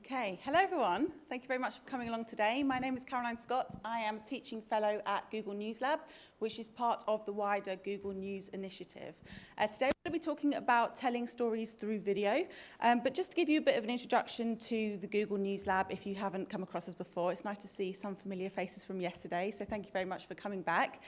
Okay, hello everyone. Thank you very much for coming along today. My name is Caroline Scott. I am a teaching fellow at Google News Lab, which is part of the wider Google News initiative. Today we're going to be talking about telling stories through video, but just to give you a bit of an introduction to the Google News Lab, if you haven't come across us before, it's nice to see some familiar faces from yesterday, so thank you very much for coming back.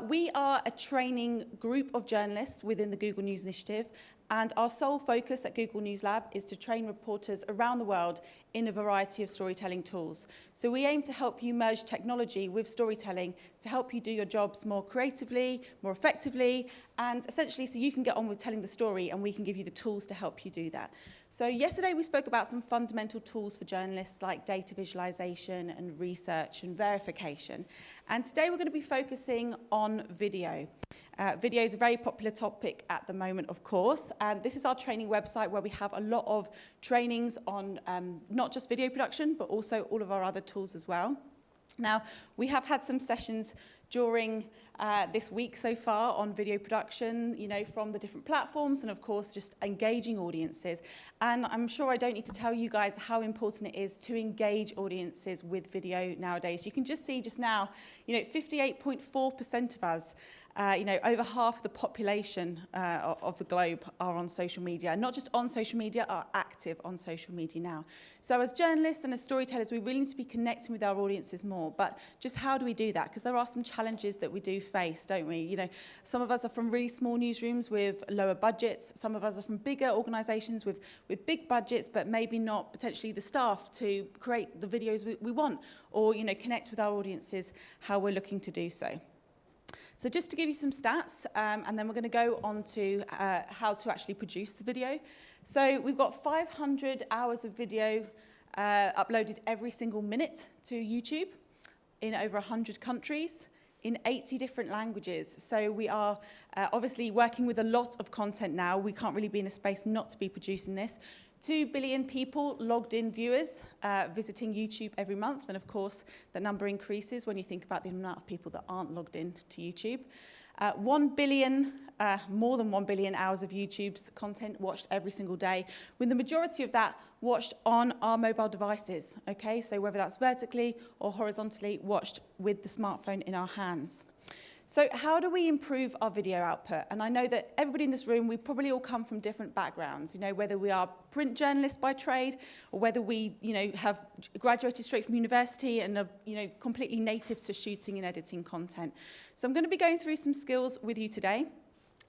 We are a training group of journalists within the Google News initiative, and our sole focus at Google News Lab is to train reporters around the world in a variety of storytelling tools. So we aim to help you merge technology with storytelling to help you do your jobs more creatively, more effectively, and essentially so you can get on with telling the story and we can give you the tools to help you do that. So yesterday we spoke about some fundamental tools for journalists like data visualization and research and verification. And today we're going to be focusing on video. Video is a very popular topic at the moment, of course. This is our training website where we have a lot of trainings on not just video production, but also all of our other tools as well. Now, we have had some sessions during this week so far on video production, you know, from the different platforms and, of course, just engaging audiences. And I'm sure I don't need to tell you guys how important it is to engage audiences with video nowadays. You can just see just now, you know, 58.4% of us, you know, over half the population of the globe are on social media. Not just on social media, are active on social media now. So as journalists and as storytellers, we really need to be connecting with our audiences more. But just how do we do that? Because there are some challenges that we do face, don't we? You know, some of us are from really small newsrooms with lower budgets. Some of us are from bigger organisations with big budgets, but maybe not potentially the staff to create the videos we want or, you know, connect with our audiences how we're looking to do so. So just to give you some stats, and then we're going to go on to how to actually produce the video. So we've got 500 hours of video uploaded every single minute to YouTube in over 100 countries in 80 different languages. So we are obviously working with a lot of content now. We can't really be in a space not to be producing this. 2 billion people logged in viewers visiting YouTube every month. And of course, the number increases when you think about the amount of people that aren't logged in to YouTube. 1 billion, more than 1 billion hours of YouTube's content watched every single day, with the majority of that watched on our mobile devices. Okay, so whether that's vertically or horizontally watched with the smartphone in our hands. So how do we improve our video output? And I know that everybody in this room, we probably all come from different backgrounds, you know, whether we are print journalists by trade or whether we, you know, have graduated straight from university and are, you know, completely native to shooting and editing content. So I'm going to be going through some skills with you today.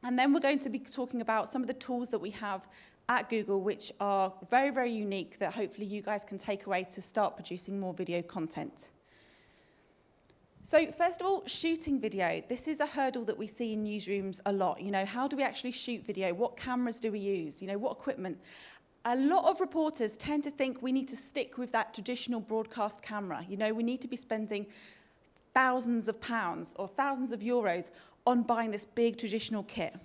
And then we're going to be talking about some of the tools that we have at Google, which are very, very unique that hopefully you guys can take away to start producing more video content. So first of all, shooting video. This is a hurdle that we see in newsrooms a lot. You know, how do we actually shoot video? What cameras do we use? You know, what equipment? A lot of reporters tend to think we need to stick with that traditional broadcast camera. You know, we need to be spending thousands of pounds or thousands of euros on buying this big traditional kit.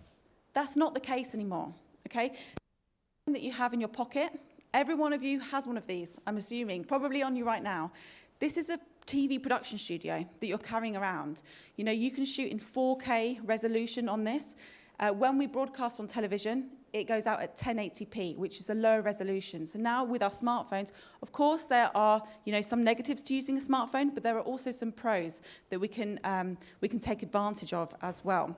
That's not the case anymore, okay? That you have in your pocket, every one of you has one of these, I'm assuming, probably on you right now. This is a TV production studio that you're carrying around. You know, you can shoot in 4K resolution on this. When we broadcast on television, it goes out at 1080p, which is a lower resolution. So now with our smartphones, of course, there are, you know, some negatives to using a smartphone, but there are also some pros that we can take advantage of as well.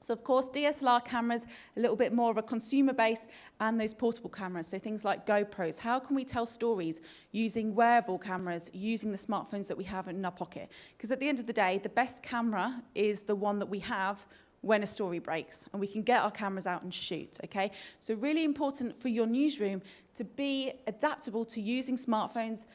So, of course, DSLR cameras, a little bit more of a consumer base, and those portable cameras, so things like GoPros. How can we tell stories using wearable cameras, using the smartphones that we have in our pocket? Because at the end of the day, the best camera is the one that we have when a story breaks, and we can get our cameras out and shoot, okay? So really important for your newsroom to be adaptable to using smartphones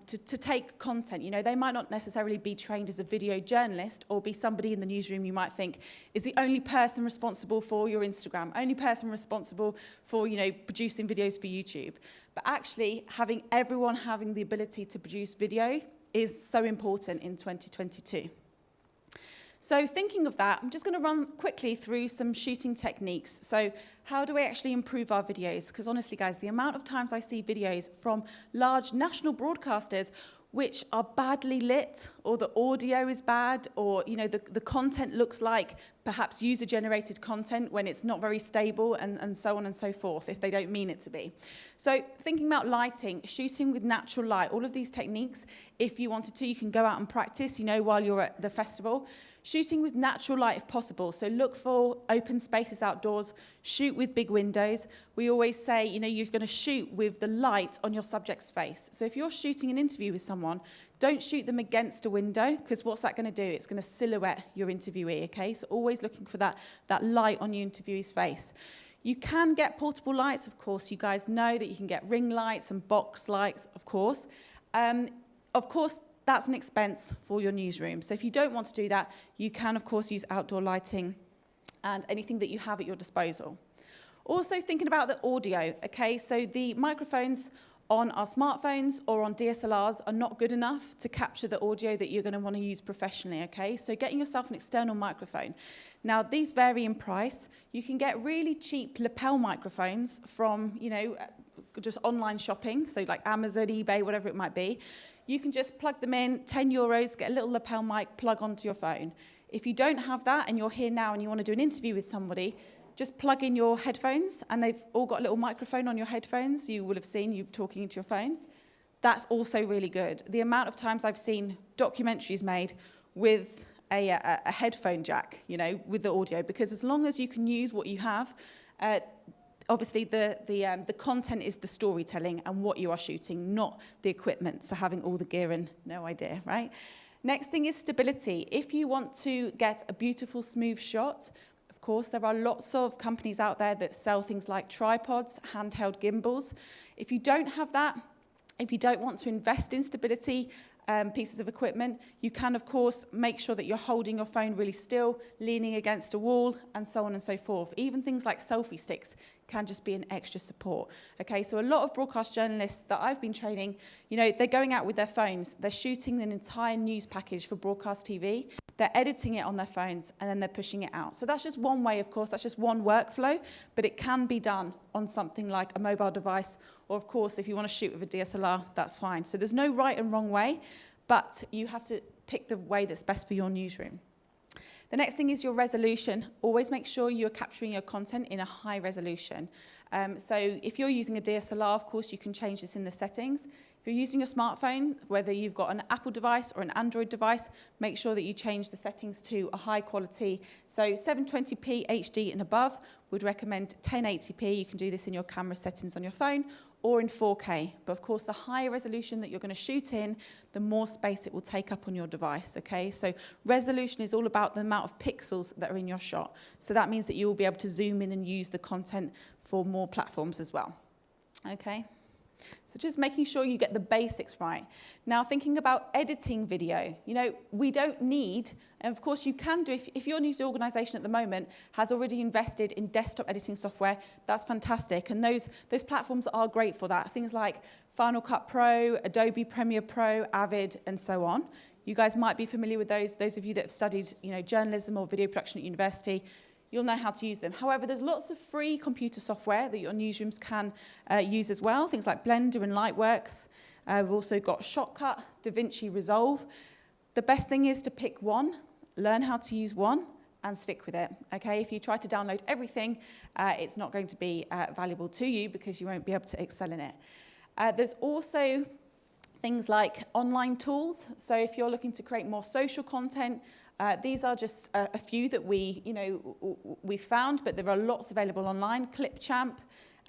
to take content. You know, they might not necessarily be trained as a video journalist or be somebody in the newsroom you might think is the only person responsible for your Instagram, only person responsible for, you know, producing videos for YouTube. But actually, everyone having the ability to produce video is so important in 2022. So thinking of that, I'm just going to run quickly through some shooting techniques. So how do we actually improve our videos? Because honestly, guys, the amount of times I see videos from large national broadcasters which are badly lit, or the audio is bad, or the content looks like perhaps user-generated content when it's not very stable, and so on and so forth, if they don't mean it to be. So thinking about lighting, shooting with natural light, all of these techniques, if you wanted to, you can go out and practice, while you're at the festival. Shooting with natural light if possible. So look for open spaces outdoors, shoot with big windows. We always say, you're going to shoot with the light on your subject's face. So if you're shooting an interview with someone, don't shoot them against a window, because what's that going to do? It's going to silhouette your interviewee, okay? So always looking for that light on your interviewee's face. You can get portable lights, of course. You guys know that you can get ring lights and box lights, of course. That's an expense for your newsroom. So if you don't want to do that, you can, of course, use outdoor lighting and anything that you have at your disposal. Also thinking about the audio, okay? So the microphones on our smartphones or on DSLRs are not good enough to capture the audio that you're going to want to use professionally, okay? So getting yourself an external microphone. Now, these vary in price. You can get really cheap lapel microphones from, just online shopping, so like Amazon, eBay, whatever it might be. You can just plug them in, €10, get a little lapel mic, plug onto your phone. If you don't have that and you're here now and you want to do an interview with somebody, just plug in your headphones, and they've all got a little microphone on your headphones. You will have seen you talking into your phones. That's also really good. The amount of times I've seen documentaries made with a headphone jack, with the audio, because as long as you can use what you have, obviously, the content is the storytelling and what you are shooting, not the equipment. So having all the gear and no idea, right? Next thing is stability. If you want to get a beautiful, smooth shot, of course, there are lots of companies out there that sell things like tripods, handheld gimbals. If you don't have that, if you don't want to invest in stability, pieces of equipment, you can, of course, make sure that you're holding your phone really still, leaning against a wall, and so on and so forth. Even things like selfie sticks can just be an extra support. Okay, so a lot of broadcast journalists that I've been training, they're going out with their phones, they're shooting an entire news package for broadcast TV, they're editing it on their phones, and then they're pushing it out. So that's just one way, of course, that's just one workflow, but it can be done on something like a mobile device, or of course, if you want to shoot with a DSLR, that's fine. So there's no right and wrong way, but you have to pick the way that's best for your newsroom. The next thing is your resolution. Always make sure you're capturing your content in a high resolution. So if you're using a DSLR, of course, you can change this in the settings. If you're using a smartphone, whether you've got an Apple device or an Android device, make sure that you change the settings to a high quality. So 720p HD and above, would recommend 1080p. You can do this in your camera settings on your phone, or in 4K. But of course, the higher resolution that you're going to shoot in, the more space it will take up on your device, okay? So resolution is all about the amount of pixels that are in your shot. So that means that you will be able to zoom in and use the content for more platforms as well, okay? So just making sure you get the basics right. Now, thinking about editing video, we don't need, and of course you can do, if your news organization at the moment has already invested in desktop editing software, that's fantastic. And those platforms are great for that. Things like Final Cut Pro, Adobe Premiere Pro, Avid, and so on. You guys might be familiar with those of you that have studied journalism or video production at university. You'll know how to use them. However, there's lots of free computer software that your newsrooms can use as well, things like Blender and Lightworks. We've also got Shotcut, DaVinci Resolve. The best thing is to pick one, learn how to use one, and stick with it. Okay? If you try to download everything, it's not going to be valuable to you because you won't be able to excel in it. There's also things like online tools. So if you're looking to create more social content, these are just a few that we found, but there are lots available online. Clipchamp,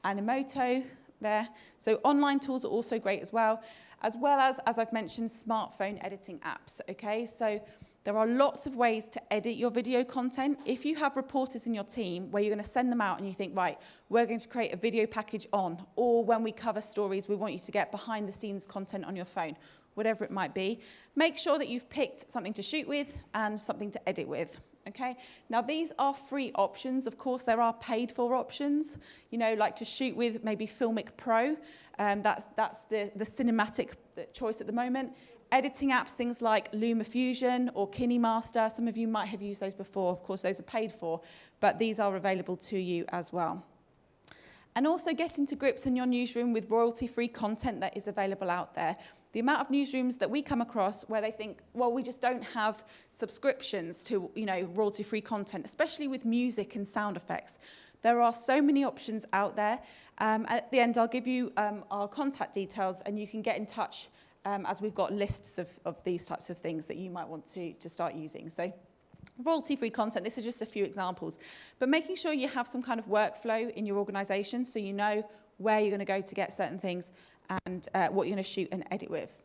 Animoto there. So online tools are also great as well as I've mentioned, smartphone editing apps, okay? So there are lots of ways to edit your video content. If you have reporters in your team where you're going to send them out and you think, right, we're going to create a video package on, or when we cover stories, we want you to get behind the scenes content on your phone, whatever it might be, make sure that you've picked something to shoot with and something to edit with, okay? Now, these are free options. Of course, there are paid-for options, like to shoot with maybe Filmic Pro. That's the cinematic choice at the moment. Editing apps, things like LumaFusion or KineMaster, some of you might have used those before. Of course, those are paid for, but these are available to you as well. And also getting to grips in your newsroom with royalty-free content that is available out there. the amount of newsrooms that we come across where they think, well, we just don't have subscriptions to, royalty-free content, especially with music and sound effects. There are so many options out there. At the end, I'll give you our contact details, and you can get in touch as we've got lists of these types of things that you might want to start using. So royalty-free content, this is just a few examples. But making sure you have some kind of workflow in your organization so you know where you're going to go to get certain things and what you're going to shoot and edit with.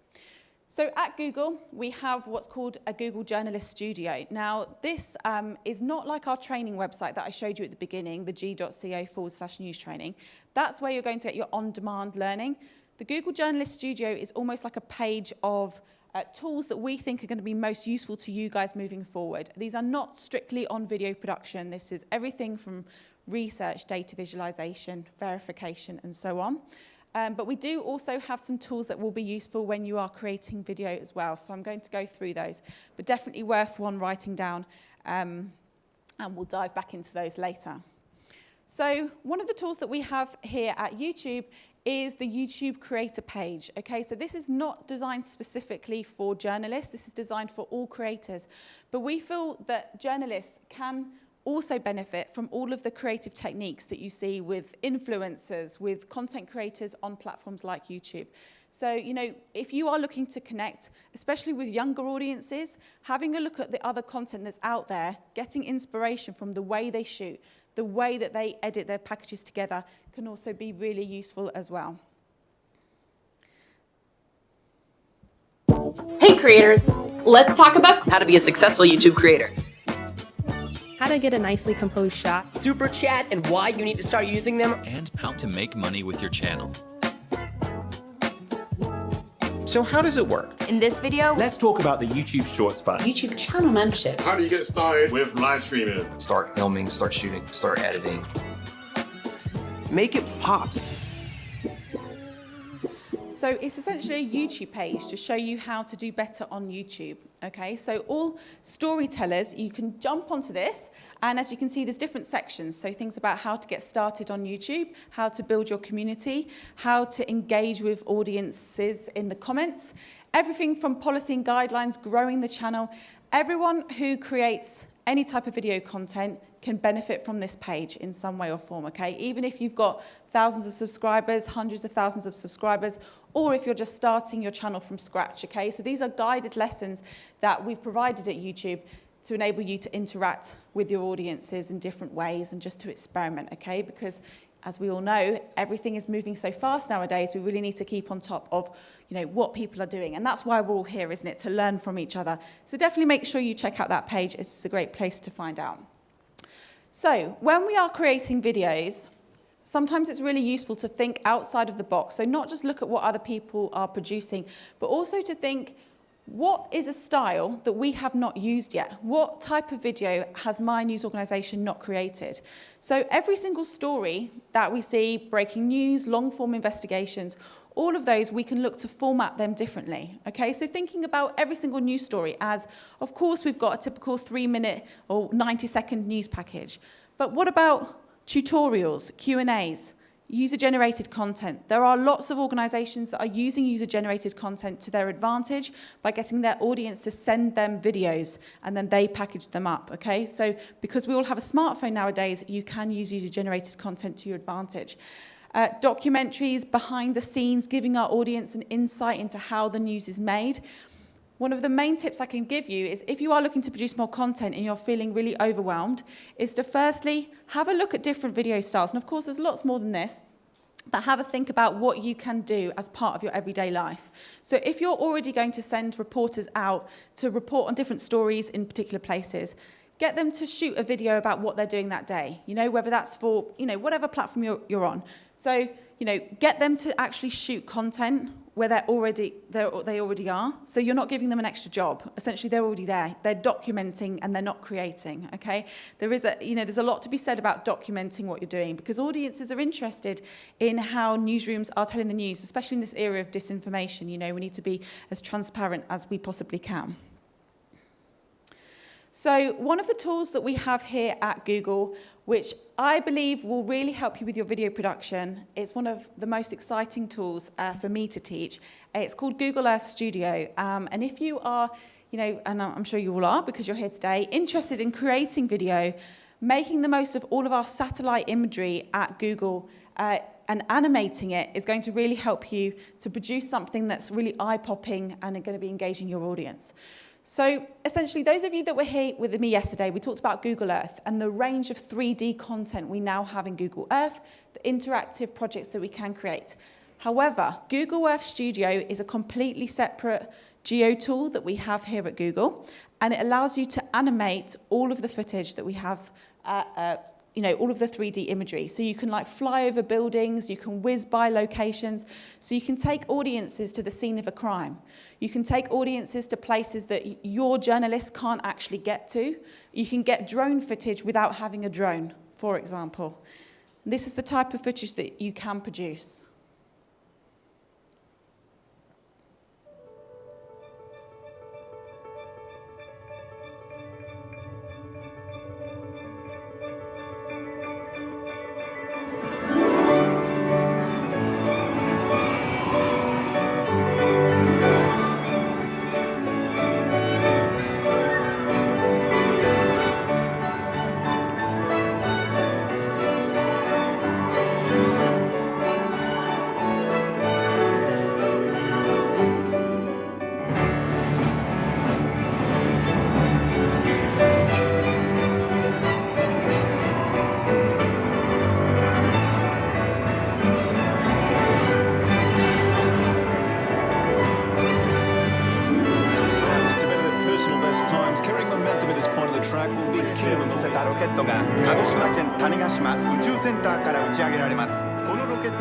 So at Google, we have what's called a Google Journalist Studio. Now, this is not like our training website that I showed you at the beginning, the g.co/news training. That's where you're going to get your on-demand learning. The Google Journalist Studio is almost like a page of tools that we think are going to be most useful to you guys moving forward. These are not strictly on video production. This is everything from research, data visualization, verification, and so on. But we do also have some tools that will be useful when you are creating video as well. So I'm going to go through those, but definitely worth one writing down, and we'll dive back into those later. So one of the tools that we have here at YouTube is the YouTube creator page. Okay, so this is not designed specifically for journalists. This is designed for all creators. But we feel that journalists can also benefit from all of the creative techniques that you see with influencers, with content creators on platforms like YouTube. So, if you are looking to connect, especially with younger audiences, having a look at the other content that's out there, getting inspiration from the way they shoot, the way that they edit their packages together can also be really useful as well. Hey creators, let's talk about how to be a successful YouTube creator. How to get a nicely composed shot. Super chats and why you need to start using them. And how to make money with your channel. So how does it work? In this video, Let's talk about the YouTube Shorts Fund. YouTube channel membership. How do you get started with live streaming? Start filming, start shooting, start editing. Make it pop. So it's essentially a YouTube page to show you how to do better on YouTube, okay? So all storytellers, you can jump onto this, and as you can see, there's different sections. So things about how to get started on YouTube, how to build your community, how to engage with audiences in the comments, everything from policy and guidelines, growing the channel. Everyone who creates any type of video content can benefit from this page in some way or form, okay? Even if you've got thousands of subscribers, hundreds of thousands of subscribers, or if you're just starting your channel from scratch, okay? So these are guided lessons that we've provided at YouTube to enable you to interact with your audiences in different ways and just to experiment, okay? Because as we all know, everything is moving so fast nowadays, we really need to keep on top of, what people are doing. And that's why we're all here, isn't it? To learn from each other. So definitely make sure you check out that page. It's a great place to find out. So when we are creating videos, sometimes it's really useful to think outside of the box. So not just look at what other people are producing, but also to think, what is a style that we have not used yet? What type of video has my news organisation not created? So every single story that we see, breaking news, long-form investigations, all of those, we can look to format them differently, okay? So thinking about every single news story as, of course, we've got a typical 3-minute or 90-second news package. But what about tutorials, Q&As, user-generated content? There are lots of organizations that are using user-generated content to their advantage by getting their audience to send them videos, and then they package them up, okay? So because we all have a smartphone nowadays, you can use user-generated content to your advantage. Documentaries, behind the scenes, giving our audience an insight into how the news is made. One of the main tips I can give you is if you are looking to produce more content and you're feeling really overwhelmed, is to firstly have a look at different video styles. And of course, there's lots more than this, but have a think about what you can do as part of your everyday life. So if you're already going to send reporters out to report on different stories in particular places, get them to shoot a video about what they're doing that day, whether that's for, whatever platform you're on. So, get them to actually shoot content where they already are. So you're not giving them an extra job. Essentially, they're already there. They're documenting and they're not creating, okay? There's a lot to be said about documenting what you're doing because audiences are interested in how newsrooms are telling the news, especially in this era of disinformation. We need to be as transparent as we possibly can. So one of the tools that we have here at Google, which I believe will really help you with your video production. It's one of the most exciting tools for me to teach. It's called Google Earth Studio. And if you are, and I'm sure you all are because you're here today, interested in creating video, making the most of all of our satellite imagery at Google and animating it is going to really help you to produce something that's really eye-popping and going to be engaging your audience. So essentially, those of you that were here with me yesterday, we talked about Google Earth and the range of 3D content we now have in Google Earth, the interactive projects that we can create. However, Google Earth Studio is a completely separate geo tool that we have here at Google, and it allows you to animate all of the footage that we have, all of the 3D imagery. So you can fly over buildings, you can whiz by locations, so you can take audiences to the scene of a crime. You can take audiences to places that your journalists can't actually get to. You can get drone footage without having a drone, for example. This is the type of footage that you can produce.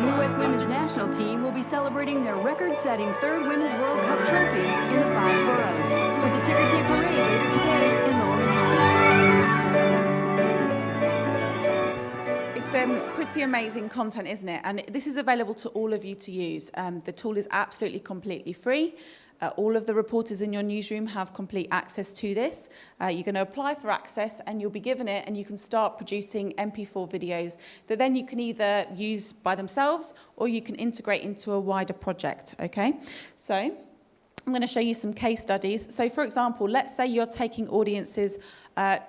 U.S. Women's National Team will be celebrating their record-setting third Women's World Cup trophy in the 5 boroughs, with the ticker tape parade later today in Lower Manhattan. It's pretty amazing content, isn't it? And this is available to all of you to use. The tool is absolutely completely free. All of the reporters in your newsroom have complete access to this. You're going to apply for access and you'll be given it, and you can start producing MP4 videos that then you can either use by themselves or you can integrate into a wider project, okay? So I'm going to show you some case studies. So for example, let's say you're taking audiences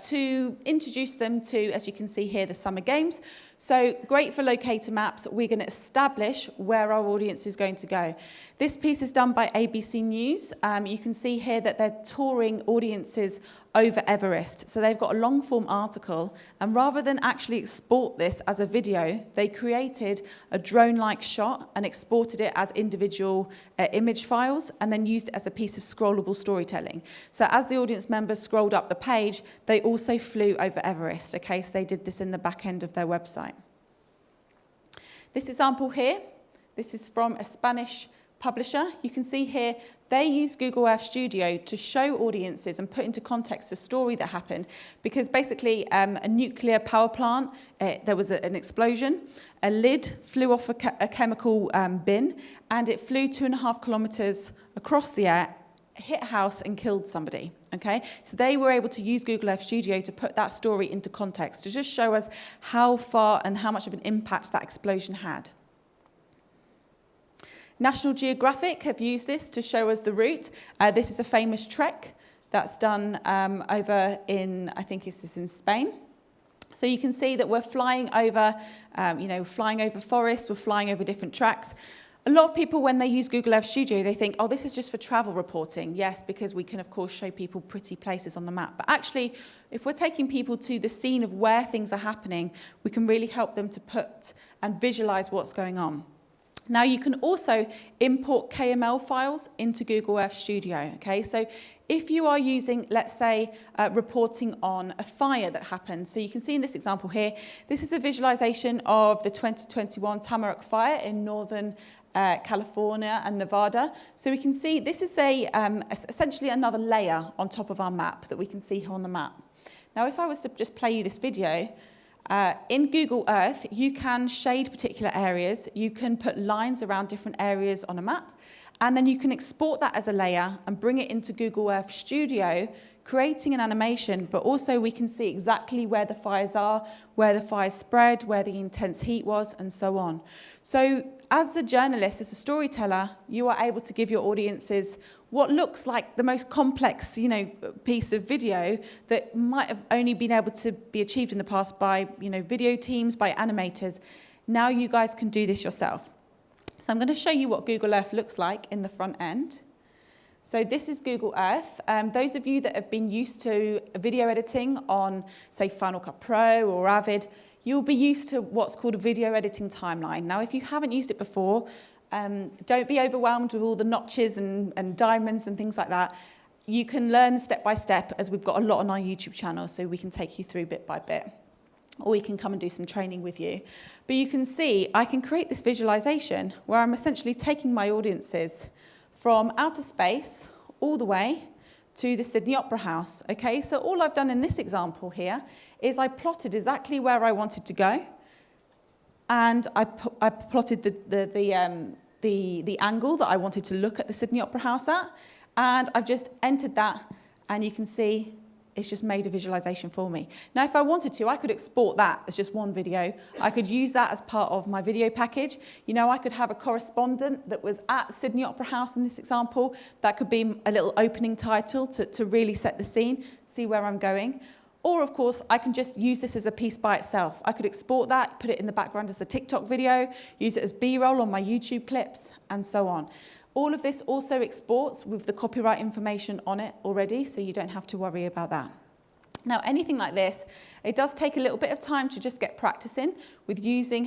to introduce them to, as you can see here, the Summer Games. So great for locator maps. We're going to establish where our audience is going to go. This piece is done by ABC News. You can see here that they're touring audiences over Everest. So they've got a long form article, and rather than actually export this as a video, they created a drone-like shot and exported it as individual image files and then used it as a piece of scrollable storytelling. So as the audience members scrolled up the page, they also flew over Everest. Okay, so they did this in the back end of their website. This example here, this is from a Spanish publisher. You can see here they use Google Earth Studio to show audiences and put into context a story that happened, because basically a nuclear power plant, there was an explosion, a lid flew off a chemical bin, and it flew 2.5 kilometers across the air, hit a house and killed somebody. Okay, so they were able to use Google Earth Studio to put that story into context, to just show us how far and how much of an impact that explosion had. National Geographic have used this to show us the route. This is a famous trek that's done over in, I think this is in Spain. So you can see that we're flying over, flying over forests, we're flying over different tracks. A lot of people, when they use Google Earth Studio, they think, oh, this is just for travel reporting. Yes, because we can, of course, show people pretty places on the map. But actually, if we're taking people to the scene of where things are happening, we can really help them to put and visualize what's going on. Now, you can also import KML files into Google Earth Studio, okay? So if you are using, let's say, reporting on a fire that happened, so you can see in this example here, this is a visualization of the 2021 Tamarack fire in northern California and Nevada. So we can see this is essentially another layer on top of our map that we can see here on the map. Now, if I was to just play you this video, in Google Earth, you can shade particular areas, you can put lines around different areas on a map, and then you can export that as a layer and bring it into Google Earth Studio, creating an animation, but also we can see exactly where the fires are, where the fires spread, where the intense heat was, and so on. So as a journalist, as a storyteller, you are able to give your audiences what looks like the most complex, piece of video that might have only been able to be achieved in the past by, video teams, by animators. Now you guys can do this yourself. So I'm going to show you what Google Earth looks like in the front end. So this is Google Earth. Those of you that have been used to video editing on, say, Final Cut Pro or Avid, you'll be used to what's called a video editing timeline. Now, if you haven't used it before, don't be overwhelmed with all the notches and diamonds and things like that. You can learn step by step, as we've got a lot on our YouTube channel, so we can take you through bit by bit. Or we can come and do some training with you. But you can see I can create this visualization where I'm essentially taking my audiences from outer space all the way to the Sydney Opera House. Okay, so all I've done in this example here is I plotted exactly where I wanted to go, and I plotted the angle that I wanted to look at the Sydney Opera House at, and I've just entered that, and you can see it's just made a visualization for me. Now, if I wanted to, I could export that as just one video. I could use that as part of my video package. I could have a correspondent that was at Sydney Opera House in this example. That could be a little opening title to really set the scene, see where I'm going. Or, of course, I can just use this as a piece by itself. I could export that, put it in the background as a TikTok video, use it as B-roll on my YouTube clips, and so on. All of this also exports with the copyright information on it already, so you don't have to worry about that. Now, anything like this, it does take a little bit of time to just get practicing with learning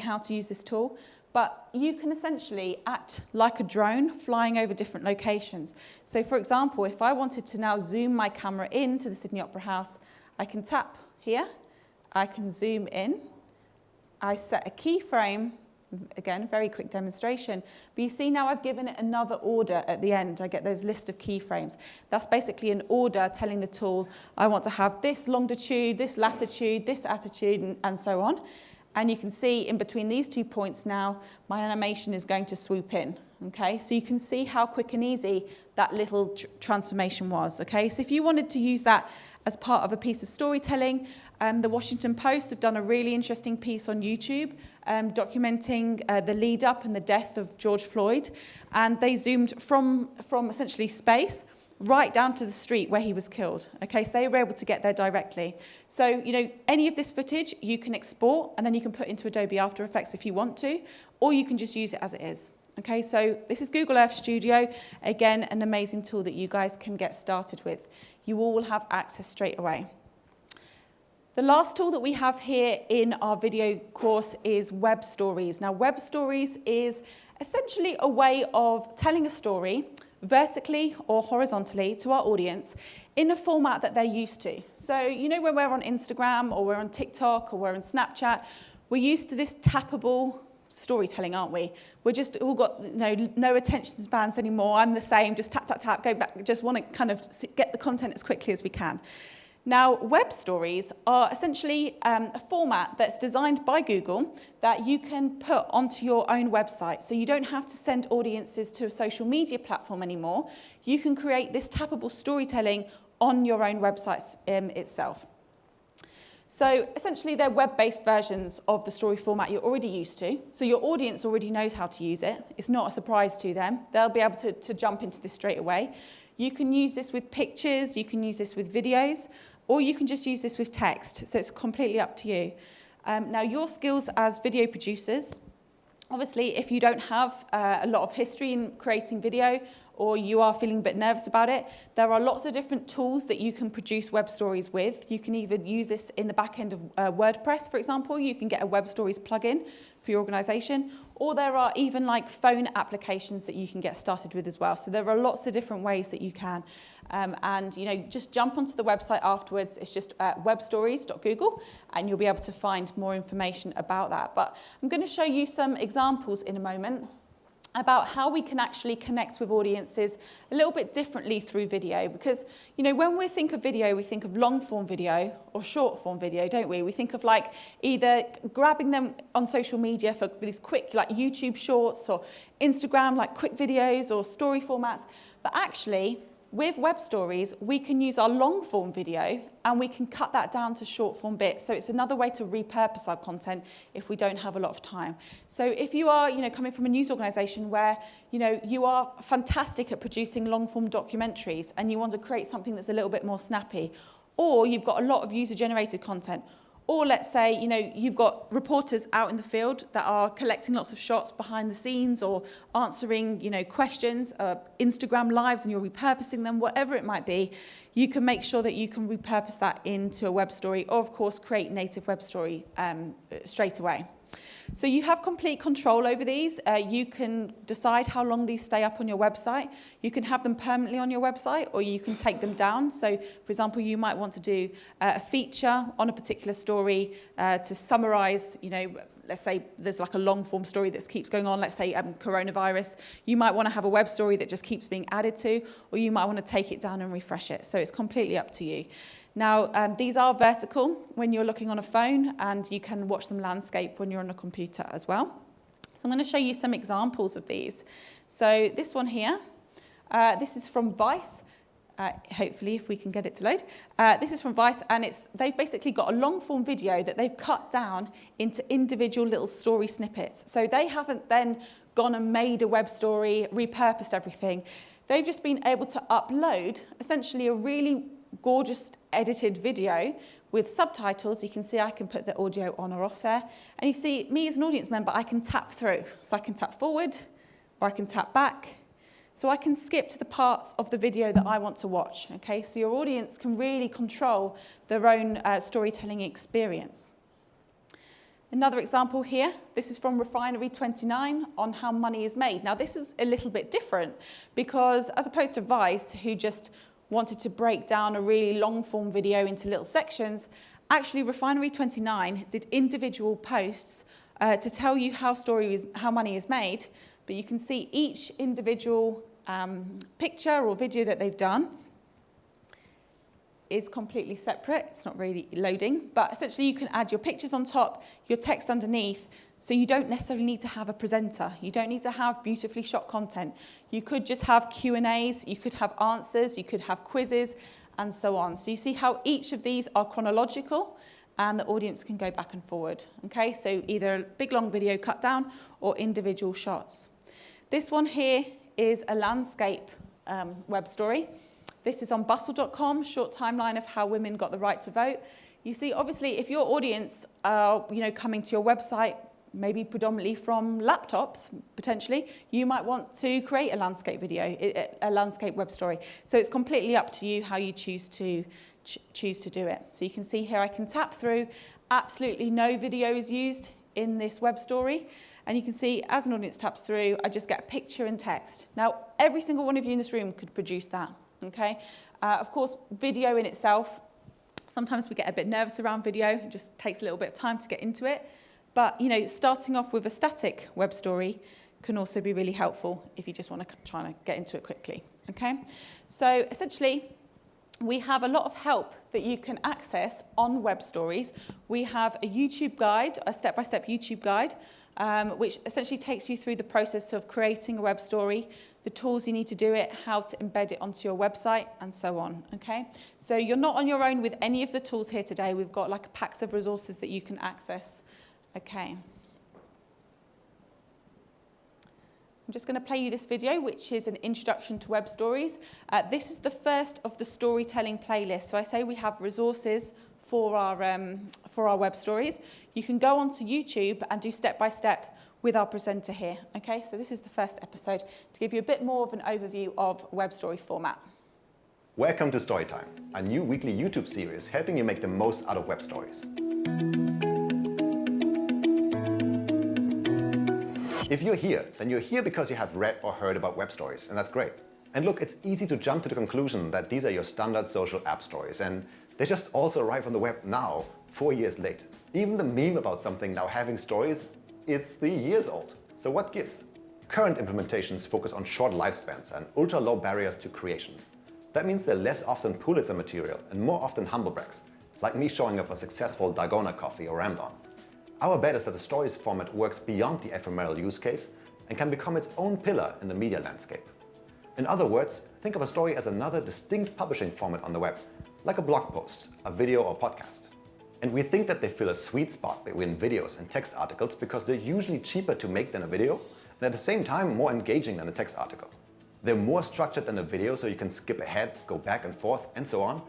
how to use this tool, but you can essentially act like a drone flying over different locations. So, for example, if I wanted to now zoom my camera in to the Sydney Opera House, I can tap here, I can zoom in, I set a keyframe. Again, very quick demonstration. But you see now I've given it another order at the end. I get those list of keyframes. That's basically an order telling the tool, I want to have this longitude, this latitude, this attitude, and so on. And you can see in between these 2 points now, my animation is going to swoop in. Okay, so you can see how quick and easy that little transformation was. Okay, so if you wanted to use that as part of a piece of storytelling, the Washington Post have done a really interesting piece on YouTube documenting the lead up and the death of George Floyd, and they zoomed from essentially space right down to the street where he was killed. Okay, so they were able to get there directly. So, any of this footage you can export and then you can put into Adobe After Effects if you want to, or you can just use it as it is. Okay, so this is Google Earth Studio. Again, an amazing tool that you guys can get started with. You all will have access straight away. The last tool that we have here in our video course is Web Stories. Now, Web Stories is essentially a way of telling a story vertically or horizontally to our audience in a format that they're used to. So, when we're on Instagram or we're on TikTok or we're on Snapchat, we're used to this tappable storytelling, aren't we? We're just all got no attention spans anymore. I'm the same, just tap, tap, tap, go back. Just want to kind of get the content as quickly as we can. Now, web stories are essentially a format that's designed by Google that you can put onto your own website. So you don't have to send audiences to a social media platform anymore. You can create this tappable storytelling on your own website itself. So essentially, they're web-based versions of the story format you're already used to. So your audience already knows how to use it. It's not a surprise to them. They'll be able to jump into this straight away. You can use this with pictures, you can use this with videos, or you can just use this with text. So it's completely up to you. Now, your skills as video producers, obviously, if you don't have a lot of history in creating video, or you are feeling a bit nervous about it, there are lots of different tools that you can produce web stories with. You can even use this in the back end of WordPress, for example. You can get a web stories plugin for your organization, or there are even like phone applications that you can get started with as well. So there are lots of different ways that you can. And just jump onto the website afterwards. It's just webstories.google, and you'll be able to find more information about that. But I'm going to show you some examples in a moment about how we can actually connect with audiences a little bit differently through video. Because, when we think of video, we think of long-form video or short-form video, don't we? We think of like either grabbing them on social media for these quick like YouTube shorts or Instagram like quick videos or story formats. But actually, with web stories, we can use our long form video and we can cut that down to short form bits. So it's another way to repurpose our content if we don't have a lot of time. So if you are, coming from a news organisation where, you are fantastic at producing long form documentaries and you want to create something that's a little bit more snappy, or you've got a lot of user generated content, or let's say, you've got reporters out in the field that are collecting lots of shots behind the scenes or answering, questions, Instagram lives, and you're repurposing them, whatever it might be, you can make sure that you can repurpose that into a web story, or of course, create native web story straight away. So you have complete control over these. You can decide how long these stay up on your website. You can have them permanently on your website, or you can take them down. So, for example, you might want to do a feature on a particular story to summarize, let's say there's like a long form story that keeps going on, let's say coronavirus. You might want to have a web story that just keeps being added to, or you might want to take it down and refresh it. So it's completely up to you. Now, these are vertical when you're looking on a phone, and you can watch them landscape when you're on a computer as well. So I'm going to show you some examples of these. So this one here, this is from Vice. Hopefully, if we can get it to load. This is from Vice, and they've basically got a long-form video that they've cut down into individual little story snippets. So they haven't then gone and made a web story, repurposed everything. They've just been able to upload essentially a really gorgeous edited video with subtitles. You can see I can put the audio on or off there. And you see, me as an audience member, I can tap through. So I can tap forward, or I can tap back. So I can skip to the parts of the video that I want to watch. Okay, so your audience can really control their own storytelling experience. Another example here, this is from Refinery29 on how money is made. Now this is a little bit different because as opposed to Vice, who just wanted to break down a really long form video into little sections, actually Refinery29 did individual posts to tell you how money is made, but you can see each individual picture or video that they've done is completely separate. It's not really loading, but essentially you can add your pictures on top, your text underneath, so you don't necessarily need to have a presenter. You don't need to have beautifully shot content. You could just have Q&As, you could have answers, you could have quizzes, and so on. So you see how each of these are chronological, and the audience can go back and forward. Okay, so either a big long video cut down or individual shots. This one here is a landscape web story. This is on bustle.com, short timeline of how women got the right to vote. You see, obviously, if your audience are coming to your website, maybe predominantly from laptops, potentially, you might want to create a landscape video, a landscape web story. So it's completely up to you how you choose to do it. So you can see here I can tap through, absolutely no video is used in this web story. And you can see as an audience taps through, I just get a picture and text. Now, every single one of you in this room could produce that, okay? Of course, video in itself, sometimes we get a bit nervous around video. It just takes a little bit of time to get into it. But, starting off with a static web story can also be really helpful if you just want to try to get into it quickly, okay? So essentially, we have a lot of help that you can access on web stories. We have a YouTube guide, a step-by-step YouTube guide, which essentially takes you through the process of creating a web story, the tools you need to do it, how to embed it onto your website, and so on, okay? So you're not on your own with any of the tools here today. We've got like packs of resources that you can access. Okay. I'm just going to play you this video, which is an introduction to web stories. This is the first of the storytelling playlist. So I say we have resources for our web stories. You can go onto YouTube and do step-by-step with our presenter here. Okay, so this is the first episode to give you a bit more of an overview of web story format. Welcome to Storytime, a new weekly YouTube series helping you make the most out of web stories. If you're here, then you're here because you have read or heard about web stories, and that's great. And look, it's easy to jump to the conclusion that these are your standard social app stories, and they just also arrive on the web now, 4 years late. Even the meme about something now having stories is 3 years old. So what gives? Current implementations focus on short lifespans and ultra low barriers to creation. That means they're less often Pulitzer material and more often humble brags, like me showing up a successful Dalgona coffee or Ramdon. Our bet is that the stories format works beyond the ephemeral use case and can become its own pillar in the media landscape. In other words, think of a story as another distinct publishing format on the web, like a blog post, a video or podcast. And we think that they fill a sweet spot between videos and text articles because they're usually cheaper to make than a video, and at the same time more engaging than a text article. They're more structured than a video, so you can skip ahead, go back and forth, and so on.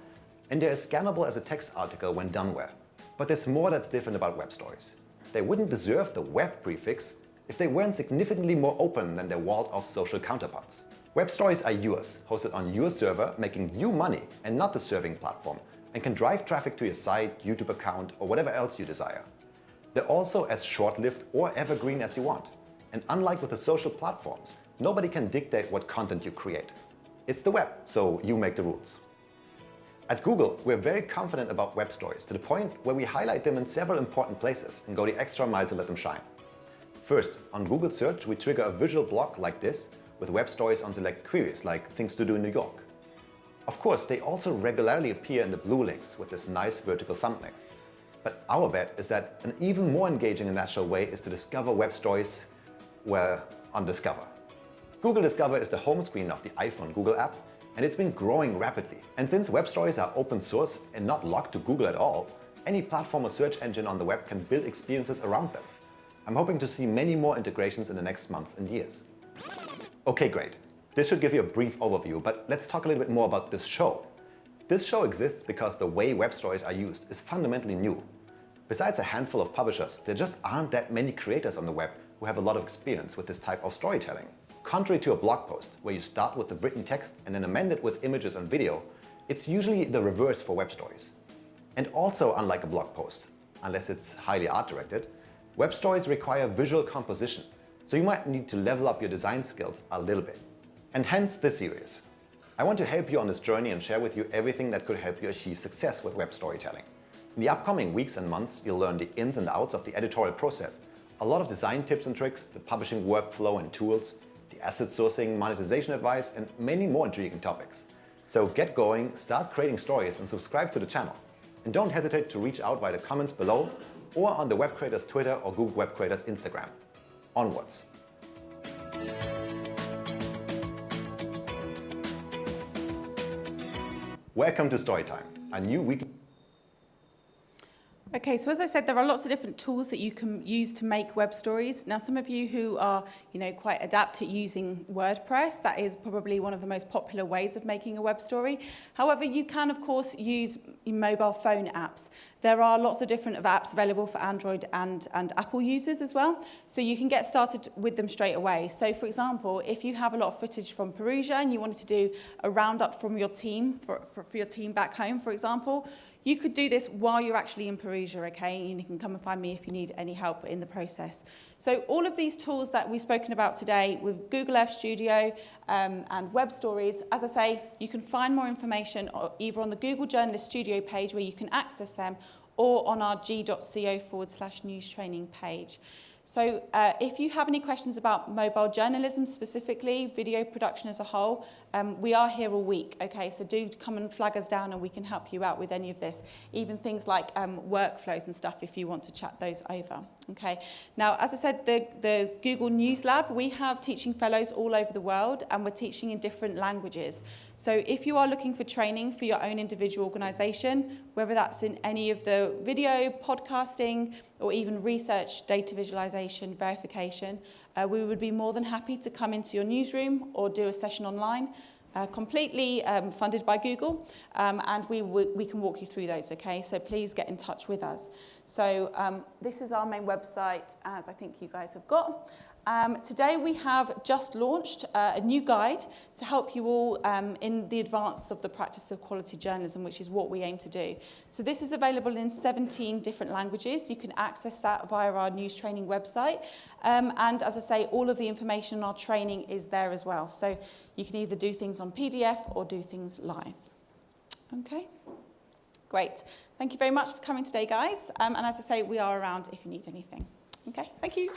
And they're as scannable as a text article when done well. But there's more that's different about web stories. They wouldn't deserve the web prefix if they weren't significantly more open than their walled-off social counterparts. Web stories are yours, hosted on your server, making you money and not the serving platform, and can drive traffic to your site, YouTube account, or whatever else you desire. They're also as short-lived or evergreen as you want. And unlike with the social platforms, nobody can dictate what content you create. It's the web, so you make the rules. At Google, we're very confident about web stories to the point where we highlight them in several important places and go the extra mile to let them shine. First, on Google search, we trigger a visual block like this with web stories on select queries like things to do in New York. Of course, they also regularly appear in the blue links with this nice vertical thumbnail. But our bet is that an even more engaging and natural way is to discover web stories, well, on Discover. Google Discover is the home screen of the iPhone Google app, and it's been growing rapidly. And since web stories are open source and not locked to Google at all, any platform or search engine on the web can build experiences around them. I'm hoping to see many more integrations in the next months and years. Okay, great. This should give you a brief overview, but let's talk a little bit more about this show. This show exists because the way web stories are used is fundamentally new. Besides a handful of publishers, there just aren't that many creators on the web who have a lot of experience with this type of storytelling. Contrary to a blog post, where you start with the written text and then amend it with images and video, it's usually the reverse for web stories. And also, unlike a blog post, unless it's highly art-directed, web stories require visual composition, so you might need to level up your design skills a little bit. And hence this series. I want to help you on this journey and share with you everything that could help you achieve success with web storytelling. In the upcoming weeks and months, you'll learn the ins and outs of the editorial process, a lot of design tips and tricks, the publishing workflow and tools, the asset sourcing, monetization advice, and many more intriguing topics. So get going, start creating stories, and subscribe to the channel. And don't hesitate to reach out via the comments below or on the Web Creators Twitter or Google Web Creators Instagram. Onwards. Welcome to Storytime, a new weekly. Okay, so as I said, there are lots of different tools that you can use to make web stories. Now, some of you who are, quite adept at using WordPress, that is probably one of the most popular ways of making a web story. However, you can, of course, use mobile phone apps. There are lots of different apps available for Android and Apple users as well, so you can get started with them straight away. So, for example, if you have a lot of footage from Perugia and you wanted to do a roundup from your team, for your team back home, for example, you could do this while you're actually in Perugia, okay? And you can come and find me if you need any help in the process. So all of these tools that we've spoken about today with Google Earth Studio and web stories, as I say, you can find more information either on the Google Journalist Studio page where you can access them or on our g.co/news training page. So if you have any questions about mobile journalism specifically, video production as a whole, we are here all week, okay? So do come and flag us down and we can help you out with any of this, even things like workflows and stuff if you want to chat those over, okay? Now, as I said, the Google News Lab, we have teaching fellows all over the world and we're teaching in different languages. So if you are looking for training for your own individual organisation, whether that's in any of the video, podcasting, or even research, data visualization, verification, we would be more than happy to come into your newsroom or do a session online, completely funded by Google, and we can walk you through those, okay? So please get in touch with us. So this is our main website, as I think you guys have got. Today we have just launched a new guide to help you all in the advance of the practice of quality journalism, which is what we aim to do. So this is available in 17 different languages. You can access that via our news training website. And as I say, all of the information on our training is there as well. So you can either do things on PDF or do things live. Okay, great. Thank you very much for coming today, guys. And as I say, we are around if you need anything. Okay, thank you.